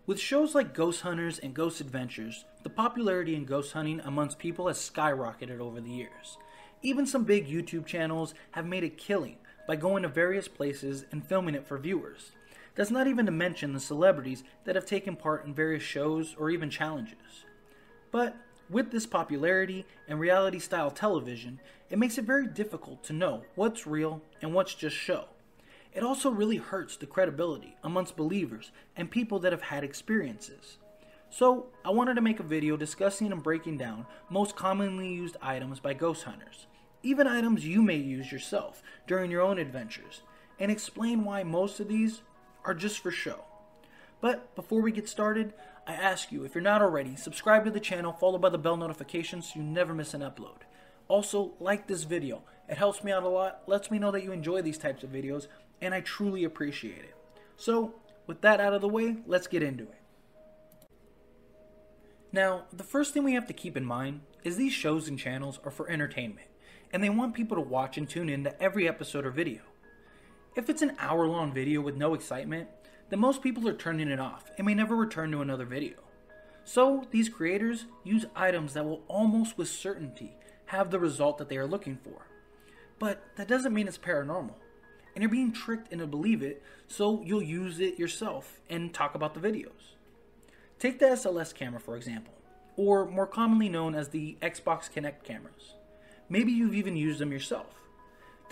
With shows like Ghost Hunters and Ghost Adventures, the popularity in ghost hunting amongst people has skyrocketed over the years. Even some big YouTube channels have made a killing by going to various places and filming it for viewers. That's not even to mention the celebrities that have taken part in various shows or even challenges. But with this popularity and reality style television, it makes it very difficult to know what's real and what's just show. It also really hurts the credibility amongst believers and people that have had experiences. So I wanted to make a video discussing and breaking down most commonly used items by ghost hunters, even items you may use yourself during your own adventures, and explain why most of these are just for show. But before we get started, I ask you, if you're not already, subscribe to the channel followed by the bell notification so you never miss an upload. Also, like this video. It helps me out a lot, lets me know that you enjoy these types of videos, and I truly appreciate it. So, with that out of the way, let's get into it. Now, the first thing we have to keep in mind is these shows and channels are for entertainment, and they want people to watch and tune in to every episode or video. If it's an hour-long video with no excitement, then most people are turning it off and may never return to another video. So, these creators use items that will almost with certainty have the result that they are looking for. But that doesn't mean it's paranormal. And you're being tricked into believe it, so you'll use it yourself and talk about the videos. Take the SLS camera for example, or more commonly known as the Xbox Kinect cameras. Maybe you've even used them yourself.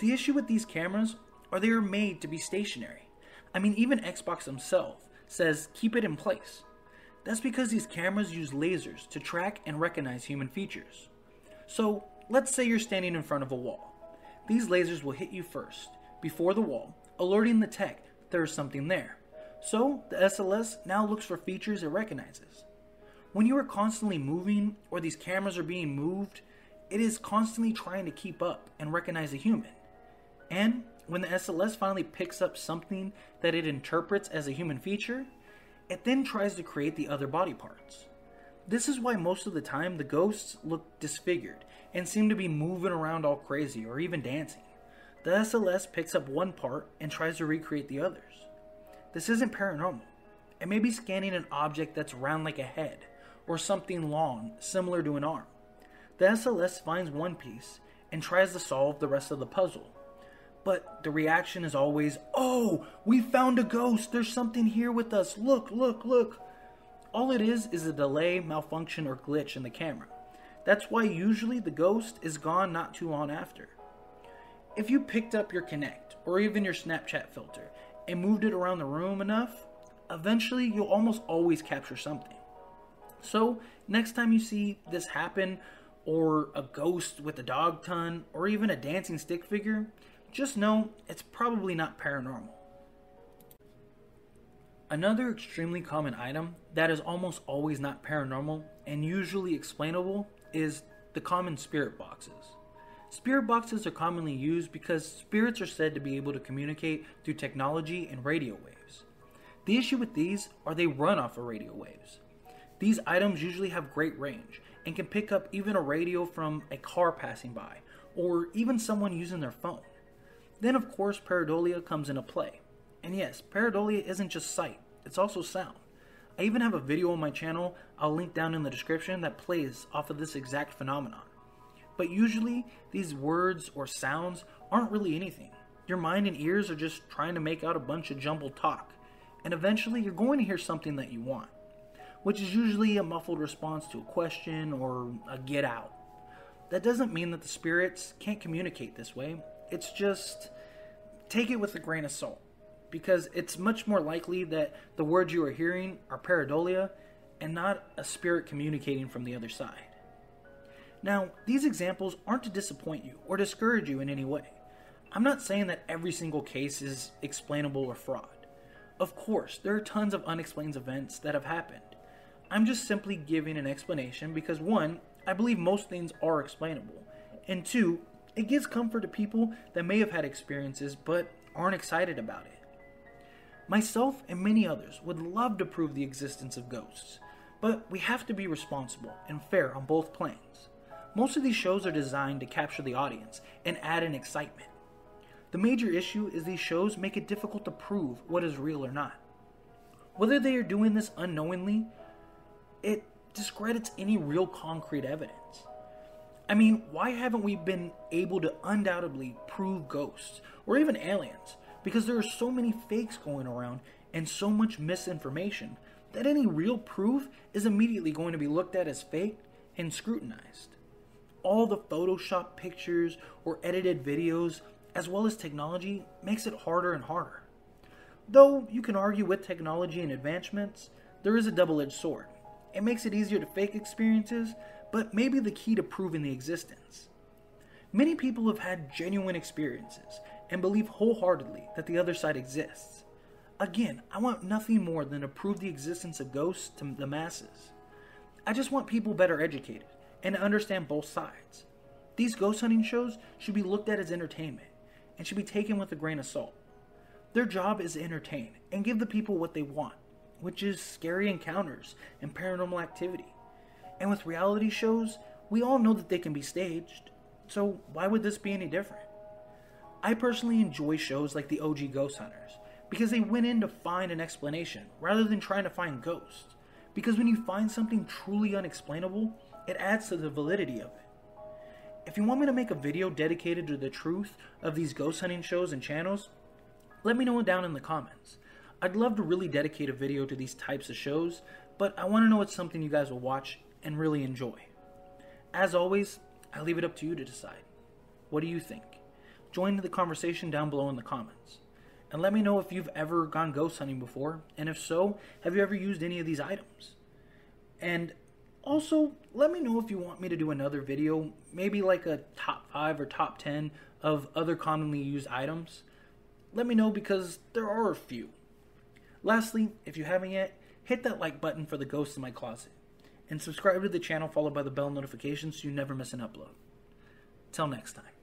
The issue with these cameras are they are made to be stationary. I mean, even Xbox themselves says keep it in place. That's because these cameras use lasers to track and recognize human features. So let's say you're standing in front of a wall. These lasers will hit you first, before the wall, alerting the tech there is something there. So the SLS now looks for features it recognizes. When you are constantly moving or these cameras are being moved, it is constantly trying to keep up and recognize a human. And when the SLS finally picks up something that it interprets as a human feature, it then tries to create the other body parts. This is why most of the time the ghosts look disfigured and seem to be moving around all crazy or even dancing. The SLS picks up one part and tries to recreate the others. This isn't paranormal. It may be scanning an object that's round like a head, or something long, similar to an arm. The SLS finds one piece and tries to solve the rest of the puzzle. But the reaction is always, "Oh, we found a ghost! There's something here with us! Look, look, look!" All it is a delay, malfunction, or glitch in the camera. That's why usually the ghost is gone not too long after. If you picked up your Kinect, or even your Snapchat filter, and moved it around the room enough, eventually you'll almost always capture something. So, next time you see this happen, or a ghost with a dog ton, or even a dancing stick figure, just know it's probably not paranormal. Another extremely common item that is almost always not paranormal and usually explainable is the common spirit boxes. Spirit boxes are commonly used because spirits are said to be able to communicate through technology and radio waves. The issue with these are they run off of radio waves. These items usually have great range and can pick up even a radio from a car passing by or even someone using their phone. Then of course pareidolia comes into play. And yes, pareidolia isn't just sight, it's also sound. I even have a video on my channel I'll link down in the description that plays off of this exact phenomenon. But usually, these words or sounds aren't really anything. Your mind and ears are just trying to make out a bunch of jumbled talk. And eventually, you're going to hear something that you want, which is usually a muffled response to a question or a get out. That doesn't mean that the spirits can't communicate this way. It's just, take it with a grain of salt. Because it's much more likely that the words you are hearing are pareidolia and not a spirit communicating from the other side. Now, these examples aren't to disappoint you or discourage you in any way. I'm not saying that every single case is explainable or fraud. Of course, there are tons of unexplained events that have happened. I'm just simply giving an explanation because 1, I believe most things are explainable, and 2, it gives comfort to people that may have had experiences but aren't excited about it. Myself and many others would love to prove the existence of ghosts, but we have to be responsible and fair on both planes. Most of these shows are designed to capture the audience and add an excitement. The major issue is these shows make it difficult to prove what is real or not. Whether they are doing this unknowingly, it discredits any real concrete evidence. I mean, why haven't we been able to undoubtedly prove ghosts or even aliens? Because there are so many fakes going around and so much misinformation that any real proof is immediately going to be looked at as fake and scrutinized. All the Photoshop pictures or edited videos, as well as technology, makes it harder and harder. Though you can argue with technology and advancements, there is a double-edged sword. It makes it easier to fake experiences, but maybe the key to proving the existence. Many people have had genuine experiences and believe wholeheartedly that the other side exists. Again, I want nothing more than to prove the existence of ghosts to the masses. I just want people better educated and to understand both sides. These ghost hunting shows should be looked at as entertainment and should be taken with a grain of salt. Their job is to entertain and give the people what they want, which is scary encounters and paranormal activity. And with reality shows, we all know that they can be staged, so why would this be any different? I personally enjoy shows like the OG Ghost Hunters because they went in to find an explanation rather than trying to find ghosts. Because when you find something truly unexplainable, it adds to the validity of it. If you want me to make a video dedicated to the truth of these ghost hunting shows and channels, let me know down in the comments. I'd love to really dedicate a video to these types of shows, but I want to know it's something you guys will watch and really enjoy. As always, I leave it up to you to decide. What do you think? Join the conversation down below in the comments. And let me know if you've ever gone ghost hunting before, and if so, have you ever used any of these items? And also, let me know if you want me to do another video, maybe like a top 5 or top 10 of other commonly used items. Let me know because there are a few. Lastly, if you haven't yet, hit that like button for the ghosts in my closet. And subscribe to the channel followed by the bell notification so you never miss an upload. Till next time.